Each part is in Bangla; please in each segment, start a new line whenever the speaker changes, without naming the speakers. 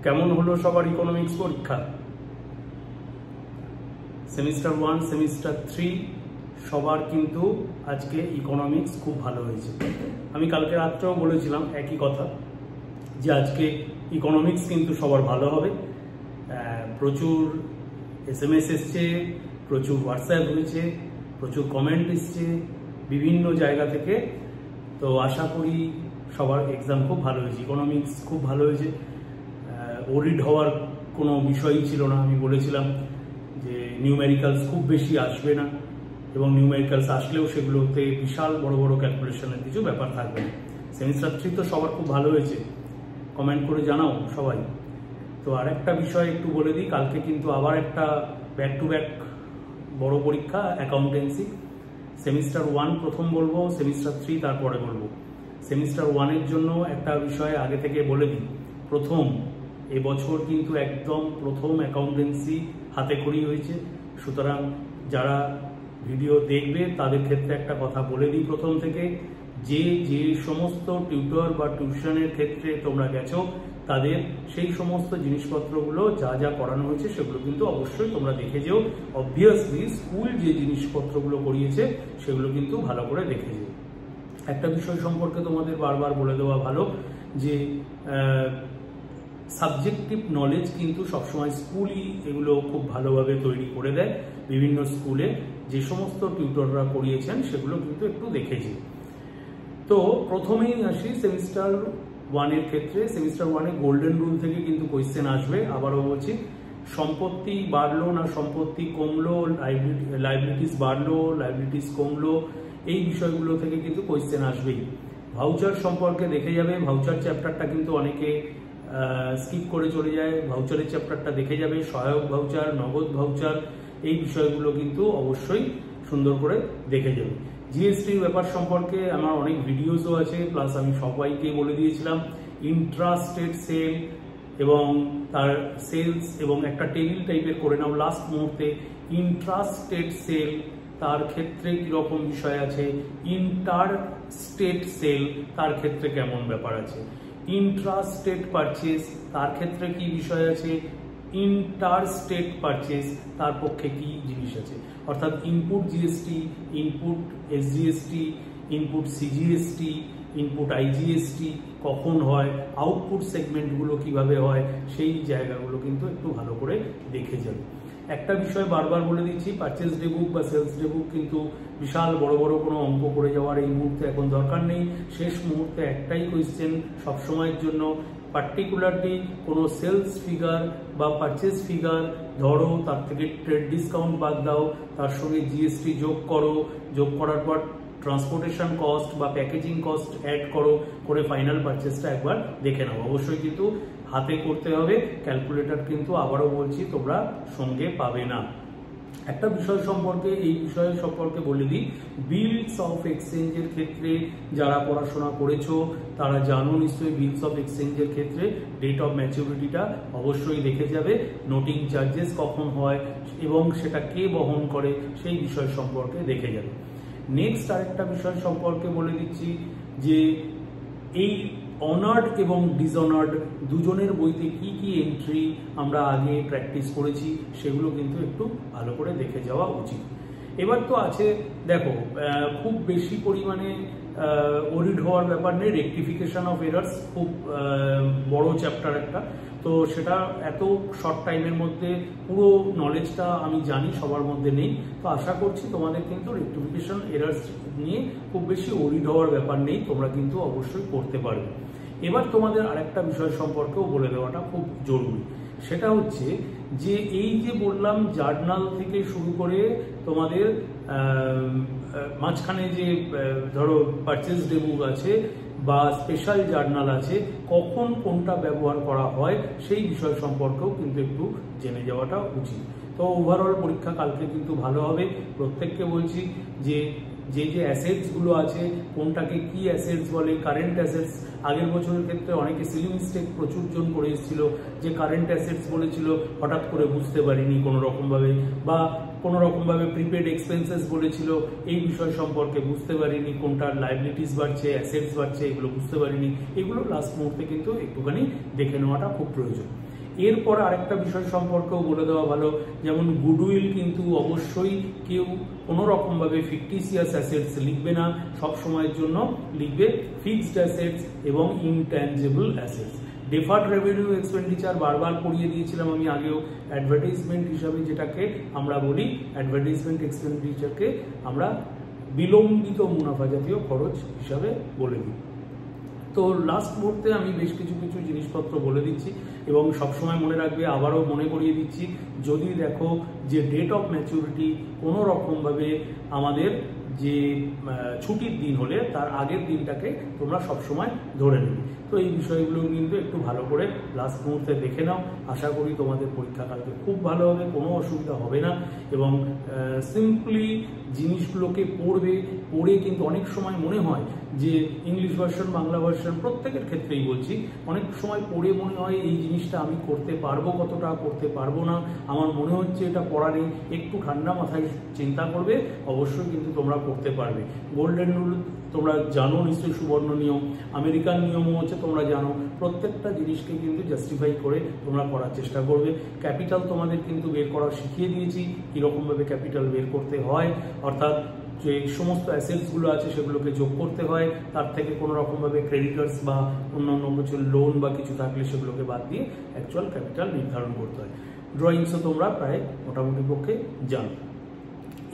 কেমন হলো সবার ইকোনমিক্স পরীক্ষা? সেমিস্টার 1 সেমিস্টার 3 সবার কিন্তু আজকে ইকোনমিক্স খুব ভালো হয়েছে। আমি কালকে রাত্রেও বলেছিলাম একই কথা যে আজকে ইকোনমিক্স কিন্তু সবার ভালো হবে। প্রচুর SMS এসছে, প্রচুর হোয়াটসঅ্যাপ হয়েছে, প্রচুর কমেন্ট এসছে বিভিন্ন জায়গা থেকে। তো আশা করি সবার এক্সাম খুব ভালো হয়েছে, ইকোনমিক্স খুব ভালো হয়েছে। ওরিড হওয়ার কোনো বিষয়ই ছিল না। আমি বলেছিলাম যে নিউমেরিক্যালস খুব বেশি আসবে না, এবং নিউমেরিক্যালস আসলেও সেগুলোতে বিশাল বড় বড় ক্যালকুলেশনের কিছু ব্যাপার থাকবে না। সেমিস্টার 3 তো সবার খুব ভালো হয়েছে, কমেন্ট করে জানাও সবাই। তো আর একটা বিষয় একটু বলে দিই, কালকে কিন্তু আবার একটা ব্যাক টু ব্যাক বড় পরীক্ষা, অ্যাকাউন্টেন্সি। সেমিস্টার 1 প্রথম বলবো, সেমিস্টার 3 তারপরে বলবো। সেমিস্টার 1-এর জন্য একটা বিষয় আগে থেকে বলে দিই, প্রথম এবছর কিন্তু একদম প্রথম অ্যাকাউন্টেন্সি হাতে খড়ি হয়েছে। সুতরাং যারা ভিডিও দেখবে তাদের ক্ষেত্রে একটা কথা বলে দিই প্রথম থেকে, যে যে সমস্ত টিউটর বা টিউশনের ক্ষেত্রে তোমরা গেছো তাদের সেই সমস্ত জিনিসপত্রগুলো যা যা করানো হয়েছে সেগুলো কিন্তু অবশ্যই তোমরা দেখে যেও। অবভিয়াসলি স্কুল যে জিনিসপত্রগুলো করিয়েছে সেগুলো কিন্তু ভালো করে দেখে যেও। একটা বিষয় সম্পর্কে তোমাদের বারবার বলে দেওয়া ভালো যে সাবজেক্টিভ নলেজ কিন্তু সবসময় স্কুলই এগুলো খুব ভালোভাবে তৈরি করে দেয়। বিভিন্ন স্কুলে যে সমস্ত টিউটররা করিয়েছেন সেগুলো কিন্তু একটু দেখেছি। তো প্রথমেই আসি সেমিস্টার 1-এর ক্ষেত্রে। সেমিস্টার 1-এ গোল্ডেন রুল থেকে কিন্তু কোয়েশ্চেন আসবে। আবারও বলছি, সম্পত্তি বাড়লো না সম্পত্তি কমলো, লাইবিলিটিস বাড়লো লাইবিলিটিস কমলো, এই বিষয়গুলো থেকে কিন্তু কোয়েশ্চেন আসবেই। ভাউচার সম্পর্কে দেখে যাবে, ভাউচার চ্যাপ্টারটা কিন্তু অনেকে স্কিপ করে চলে যায়, ভাউচারের চ্যাপ্টারটা দেখে যাবে। সহায়ক ভাউচার, নগদ ভাউচার, এই বিষয়গুলো কিন্তু অবশ্যই সুন্দর করে দেখে যাবে। জিএসটির ব্যাপার সম্পর্কে আমার অনেক ভিডিওসও আছে, প্লাস আমি সবাইকে বলে দিয়েছিলাম ইন্ট্রাস্টেট সেল এবং তার সেলস, এবং একটা টেবিল টাইপের করে নাও লাস্ট মুহূর্তে। ইন্ট্রাস্টেট সেল তার ক্ষেত্রে কিরকম বিষয় আছে, ইন্টার স্টেট সেল তার ক্ষেত্রে কেমন ব্যাপার আছে, ইন্ট্রাস্টেট পারচেজ তার ক্ষেত্রে কি বিষয় আছে, ইন্টার স্টেট পারচেজ তার পক্ষে কি জিনিস আছে। অর্থাৎ input GST, input SGST, input CGST, input IGST কখন হয়, আউটপুট সেগমেন্টগুলো কিভাবে হয়, সেই জায়গাগুলো কিন্তু একটু ভালো করে দেখে যাবে। একটা বিষয় বারবার বলে দিচ্ছি, পারচেজ ডে বুক বা সেলস ডে বুক কিন্তু বিশাল বড় বড় কোনো অঙ্ক করে যাওয়ার এই মুহূর্তে এখন দরকার নেই। শেষ মুহূর্তে একটাই কোয়েশ্চেন সবসময়ের জন্য, পার্টিকুলারলি কোনো সেলস ফিগার বা পারচেজ ফিগার ধরো, তার থেকে ট্রেড ডিসকাউন্ট বাদ দাও, তার সঙ্গে জিএসটি যোগ করো, যোগ করার পর ট্রান্সপোর্টেশন কস্ট বা প্যাকেজিং কস্ট অ্যাড করো, করে ফাইনাল পারচেজটা একবার দেখে নাও। অবশ্যই কিন্তু হাতে করতে হবে, ক্যালকুলেটর কিন্তু আবারও বলছি তোমরা সঙ্গে পাবে না। একটা বিষয় সম্পর্কে, এই বিষয় সম্পর্কে বলে দিই, বিলস অফ এক্সচেঞ্জের ক্ষেত্রে যারা পড়াশোনা করেছো তারা জানো নিশ্চয়ই, বিলস অফ এক্সচেঞ্জের ক্ষেত্রে ডেট অফ ম্যাচুরিটিটা অবশ্যই দেখে যাবে, নোটিং চার্জেস কখন হয় এবং সেটা কে বহন করে সেই বিষয় সম্পর্কে দেখে যাবে। নেক্সট আরেকটা বিষয় সম্পর্কে বলে দিচ্ছি যে এই অনার্ড এবং ডিসঅনার্ড দুজনের বইতে কি কি এন্ট্রি আমরা আগে প্র্যাকটিস করেছি সেগুলো কিন্তু একটু ভালো করে দেখে যাওয়া উচিত। এবার তো আছে, দেখো খুব বেশি পরিমাণে অডিট হওয়ার ব্যাপার নেই, রেকটিফিকেশন অফ এরার্স খুব বড় চ্যাপ্টার একটা, তো সেটা এত শর্ট টাইমের মধ্যে পুরো নলেজটা আমি জানি সবার মধ্যে নেই। তো আশা করছি তোমাদের কিন্তু রেকটিফিকেশন এরার্স নিয়ে খুব বেশি অডিট হওয়ার ব্যাপার নেই, তোমরা কিন্তু অবশ্যই করতে পারবে। এবার তোমাদের আরেকটা বিষয় সম্পর্কেও বলে দেওয়াটা খুব জরুরি, সেটা হচ্ছে যে এই যে বললাম জার্নাল থেকে শুরু করে তোমাদের মাঝখানে যে ধরো পারচেজ ডে বুক আছে বা স্পেশাল জার্নাল আছে, কখন কোনটা ব্যবহার করা হয় সেই বিষয় সম্পর্কেও কিন্তু একটু জেনে যাওয়াটা উচিত। তো ওভারঅল পরীক্ষা কালকে কিন্তু ভালো হবে। প্রত্যেককে বলছি যে যে যে অ্যাসেটসগুলো আছে কোনটাকে কি অ্যাসেটস বলে, কারেন্ট অ্যাসেটস। আগের বছরের ক্ষেত্রে অনেকে সিলি মিস্টেক প্রচুর জন করে এসেছিল, যে কারেন্ট অ্যাসেটস বলেছিল হঠাৎ করে বুঝতে পারিনি কোনো রকমভাবে, বা কোনো রকমভাবে প্রিপেড এক্সপেন্সেস বলেছিল, এই বিষয় সম্পর্কে বুঝতে পারিনি, কোনটার লাইবিলিটিস বাড়ছে অ্যাসেটস বাড়ছে এগুলো বুঝতে পারিনি। এগুলো লাস্ট মুহূর্তে কিন্তু একটুখানি দেখে নেওয়াটা খুব প্রয়োজন। এরপর আরেকটা বিষয় সম্পর্কেও বলে দেওয়া ভালো, যেমন গুডউইল কিন্তু অবশ্যই কেউ কোনো রকমভাবে ফিকটিসিয়াস অ্যাসেটস লিখবে না, সব সময়ের জন্য লিখবে ফিক্সড অ্যাসেটস এবং intangible assets. Deferred revenue expenditure বারবার পড়িয়ে দিয়েছিলাম আমি আগেও, অ্যাডভার্টাইজমেন্ট হিসাবে যেটাকে আমরা বলি, অ্যাডভার্টাইজমেন্ট এক্সপেন্ডিচারকে আমরা বিলম্বিত মুনাফা জাতীয় খরচ হিসাবে বলে দিই। তো লাস্ট মুহূর্তে আমি বেশ কিছু জিনিসপত্র বলে দিচ্ছি এবং সবসময় মনে রাখবে, আবারও মনে করিয়ে দিচ্ছি, যদি দেখো যে ডেট অফ ম্যাচুরিটি কোনো রকমভাবে আমাদের যে ছুটির দিন হলে তার আগের দিনটাকে তোমরা সবসময় ধরে নেবে। তো এই বিষয়গুলো কিন্তু একটু ভালো করে লাস্ট মুহূর্তে দেখে নাও। আশা করি তোমাদের পরীক্ষাকালকে খুব ভালো হবে, কোনো অসুবিধা হবে না এবং সিম্পলি জিনিসগুলোকে পড়ে কিন্তু অনেক সময় মনে হয় যে ইংলিশ ভার্সন, বাংলা ভার্সন, প্রত্যেকের ক্ষেত্রেই বলছি, অনেক সময় পড়ে মনে হয় এই জিনিসটা আমি করতে পারবো, কতটা করতে পারবো না, আমার মনে হচ্ছে এটা পড়া নেই। একটু ঠান্ডা মাথায় চিন্তা করবে, অবশ্যই কিন্তু তোমরা করতে পারবে। গোল্ডেন রুল তোমরা জানো নিশ্চয়ই, সুবর্ণ নিয়ম, আমেরিকান নিয়মও হচ্ছে তোমরা জানো। প্রত্যেকটা জিনিসকে কিন্তু জাস্টিফাই করে তোমরা করার চেষ্টা করবে। ক্যাপিটাল তোমাদের কিন্তু বের করা শিখিয়ে দিয়েছি, কীরকমভাবে ক্যাপিটাল বের করতে হয়, অর্থাৎ যে সমস্ত অ্যাসেটসগুলো আছে সেগুলোকে যোগ করতে হয়, তার থেকে কোনো রকমভাবে ক্রেডিটার্স বা অন্যান্য কিছু লোন বা কিছু থাকলে সেগুলোকে বাদ দিয়ে অ্যাকচুয়াল ক্যাপিটাল নির্ধারণ করতে হয়। ড্রয়িংসও তোমরা প্রায় মোটামুটি পক্ষে জানো।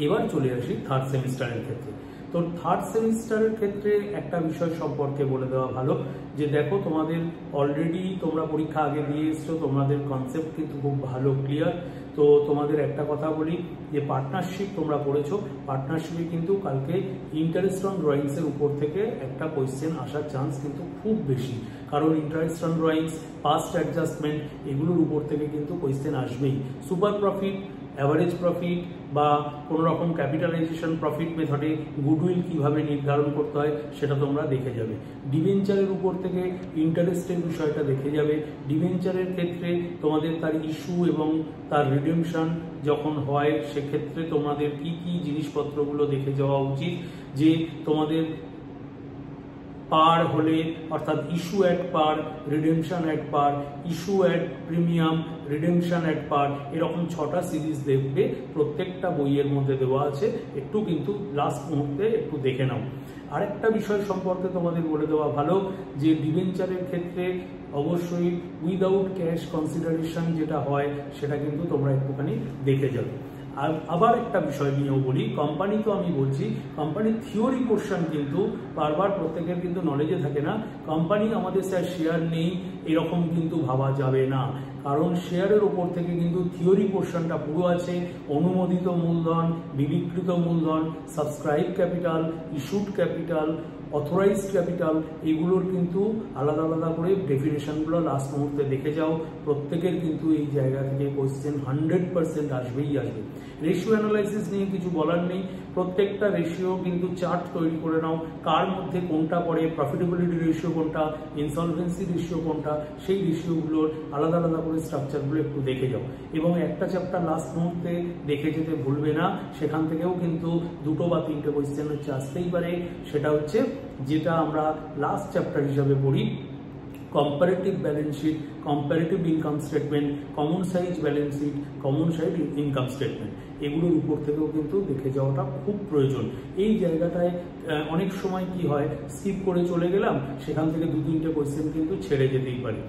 এবার চলে আসি থার্ড সেমিস্টারের ক্ষেত্রে। তো থার্ড সেমিস্টারের ক্ষেত্রে একটা বিষয় সম্পর্কে বলে দেওয়া ভালো, যে দেখো তোমাদের অলরেডি তোমরা পরীক্ষা আগে দিয়ে এসছো, তোমাদের কনসেপ্ট কিন্তু খুব ভালো ক্লিয়ার। তো তোমাদের একটা কথা বলি, যে পার্টনারশিপ তোমরা পড়েছো, পার্টনারশিপে কিন্তু কালকে ইন্টারেস্ট অন ড্রয়িংসের উপর থেকে একটা কোয়েশ্চেন আসার চান্স কিন্তু খুব বেশি, কারণ interest on drawings, past adjustment, এগুলোর উপর থেকে কিন্তু কোয়েশ্চেন আসবেই। সুপার প্রফিট, অ্যাভারেজ প্রফিট বা কোনো রকম ক্যাপিটালাইজেশন প্রফিট মেথডে গুডউইল কিভাবে নির্ধারণ করতে হয় সেটা তোমরা দেখে যাবে। ডিবেঞ্চারের উপর থেকে ইন্টারেস্টের বিষয়টা দেখে যাবে। ডিবেঞ্চারের ক্ষেত্রে তোমাদের তার ইস্যু এবং তার রিডেমশন যখন হয় সেক্ষেত্রে তোমাদের কি কি জিনিসপত্রগুলো দেখে যাওয়া উচিত, যে তোমাদের পার হলে, অর্থাৎ issue at par, redemption at par, issue at premium, redemption at par, এরকম 6টা সিরিজ দেখবে, প্রত্যেকটা বইয়ের মধ্যে দেওয়া আছে। একটু কিন্তু লাস্ট মুহূর্তে একটু দেখে নাও। আরেকটা বিষয় সম্পর্কে তোমাদের বলে দেওয়া ভালো, যে ডিবেঞ্চারের ক্ষেত্রে অবশ্যই উইদাউট ক্যাশ কনসিডারেশন যেটা হয় সেটা কিন্তু তোমরা একটুখানি দেখে যাবে। আর আবার একটা বিষয় নিয়েও বলি, কোম্পানি তো আমি বলছি, কোম্পানির থিওরি পোর্শন কিন্তু বারবার প্রত্যেকের কিন্তু নলেজে থাকে না। কোম্পানি আমাদের স্যার শেয়ার নেই এরকম কিন্তু ভাবা যাবে না, কারণ শেয়ারের ওপর থেকে কিন্তু থিওরি পোর্শনটা পুরো আছে। অনুমোদিত মূলধন, বিবিকৃত মূলধন, subscribe capital, issued capital, authorised capital, এগুলোর কিন্তু আলাদা আলাদা করে ডেফিনেশনগুলো লাস্ট মুহূর্তে দেখে যাও। প্রত্যেকের কিন্তু এই জায়গা থেকে কোয়েশ্চেন 100% আসবেই আসবে। রেশিও অ্যানালাইসিস নিয়ে কিছু বলার নেই, প্রত্যেকটা রেশিও কিন্তু চার্ট তৈরি করে নাও, কার মধ্যে কোনটা পড়ে, প্রফিটেবিলিটি রেশিও কোনটা, ইনসলভেন্সি রেশিও কোনটা, সেই রেশিওগুলোর আলাদা আলাদা করে স্ট্রাকচারগুলো একটু দেখে যাও। এবং একটা চ্যাপ্টার লাস্ট মুহূর্তে দেখে যেতে ভুলবে না, সেখান থেকেও কিন্তু 2 বা 3টে কোয়েশ্চেন হচ্ছে আসতেই পারে। সেটা হচ্ছে যেটা আমরা লাস্ট চ্যাপ্টার হিসাবে পড়ি, comparative balance sheet, comparative income statement, common size balance sheet, common size income statement, এগুলোর উপর থেকেও কিন্তু দেখে যাওয়াটা খুব প্রয়োজন। এই জায়গাটায় অনেক সময় কি হয়, স্কিপ করে চলে গেলাম, সেখান থেকে 2-3টে কোয়েশ্চেন কিন্তু ছেড়ে যেতেই পারে।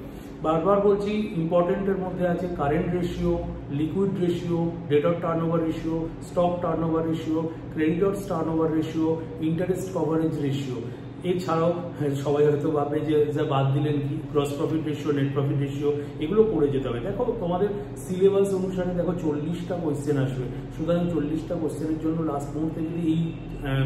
বারবার বলছি, ইম্পর্টেন্টের মধ্যে আছে current ratio, liquid ratio, debtor turnover ratio, stock turnover ratio, creditors turnover ratio, interest coverage ratio. এছাড়াও সবাই হয়তো ভাববে যে যা বাদ দিলেন কি, gross profit ratio, net profit ratio, এগুলো পড়ে যেতে হবে। দেখো তোমাদের সিলেবাস অনুসারে দেখো 40টা কোয়েশ্চেন আসবে, সুতরাং 40টা কোয়েশ্চেনের জন্য লাস্ট মুহূর্তে যদি এই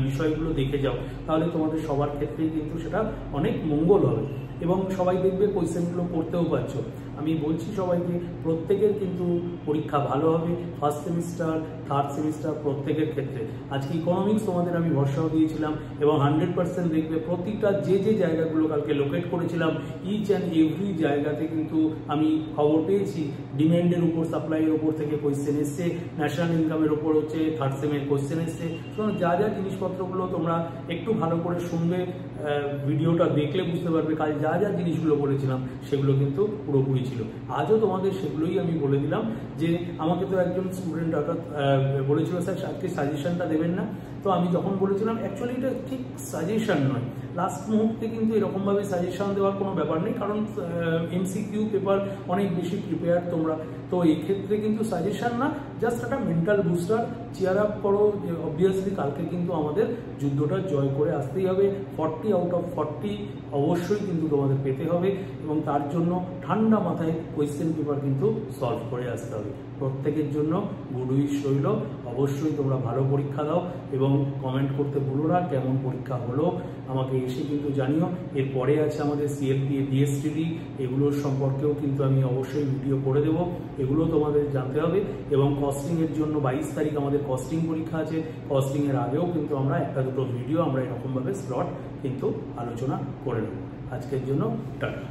বিষয়গুলো দেখে যাও তাহলে তোমাদের সবার ক্ষেত্রেই কিন্তু সেটা অনেক মঙ্গল হবে এবং সবাই দেখবে কোয়েশ্চেনগুলো পড়তেও পারছো। আমি বলছি সবাইকে, প্রত্যেকের কিন্তু পরীক্ষা ভালো হবে, ফার্স্ট সেমিস্টার, থার্ড সেমিস্টার প্রত্যেকের ক্ষেত্রে। আজকে ইকোনমিক্স তোমাদের আমি ভরসাও দিয়েছিলাম এবং 100% দেখবে প্রতিটা যে জায়গাগুলো কালকে লোকেট করেছিলাম, ইচ অ্যান্ড এভরি জায়গাতে কিন্তু আমি খবর পেয়েছি ডিম্যান্ডের উপর, সাপ্লাইয়ের উপর থেকে কোয়েশ্চেন এসছে, ন্যাশনাল ইনকামের উপর হচ্ছে থার্ড সেমের কোয়েশ্চেন এসছে। সুতরাং যা জিনিসপত্রগুলো তোমরা একটু ভালো করে শুনবে, ভিডিওটা দেখলে বুঝতে পারবে, কাল যা যা জিনিসগুলো বলেছিলাম সেগুলো কিন্তু পুরোপুরি ছিল। আজও তোমাদের সেগুলোই আমি বলে দিলাম যে আমাকে তো একজন স্টুডেন্ট হঠাৎ বলেছিল স্যার আজকে সাজেশনটা দেবেন না। তো আমি যখন বলেছিলাম অ্যাকচুয়ালি এটা ঠিক সাজেশন নয়, লাস্ট মুহূর্তে কিন্তু এরকমভাবে সাজেশন দেওয়ার কোনো ব্যাপার নেই, কারণ এমসিকিউ পেপার অনেক বেশি প্রিপেয়ার তোমরা, তো এই ক্ষেত্রে কিন্তু সাজেশন না, জাস্ট একটা মেন্টাল বুস্টার, চেয়ার আপ করো। অবভিয়াসলি কালকে কিন্তু আমাদের যুদ্ধটা জয় করে আসতেই হবে, 40 আউট অফ 40 অবশ্যই কিন্তু তোমাদের পেতে হবে, এবং তার জন্য ঠান্ডা মাথায় কোয়েশ্চেন পেপার কিন্তু সলভ করে আসতে হবে। প্রত্যেকের জন্য গুড উইশ রইল, অবশ্যই তোমরা ভালো পরীক্ষা দাও এবং কমেন্ট করতে ভুলো না কেমন পরীক্ষা হলো, আমাকে এসে কিন্তু জানিও। এরপরে আছে আমাদের সিএলপিএ ডিএসটিডি, এগুলোর সম্পর্কেও কিন্তু আমি অবশ্যই ভিডিও করে দেবো, এগুলো তোমাদের জানতে হবে। এবং কস্টিংয়ের জন্য 22 তারিখ আমাদের কস্টিং পরীক্ষা আছে, কস্টিংয়ের আগেও কিন্তু আমরা একটা দুটো ভিডিও আমরা এরকমভাবে স্লট কিন্তু আলোচনা করে নেব। আজকের জন্য টাটা।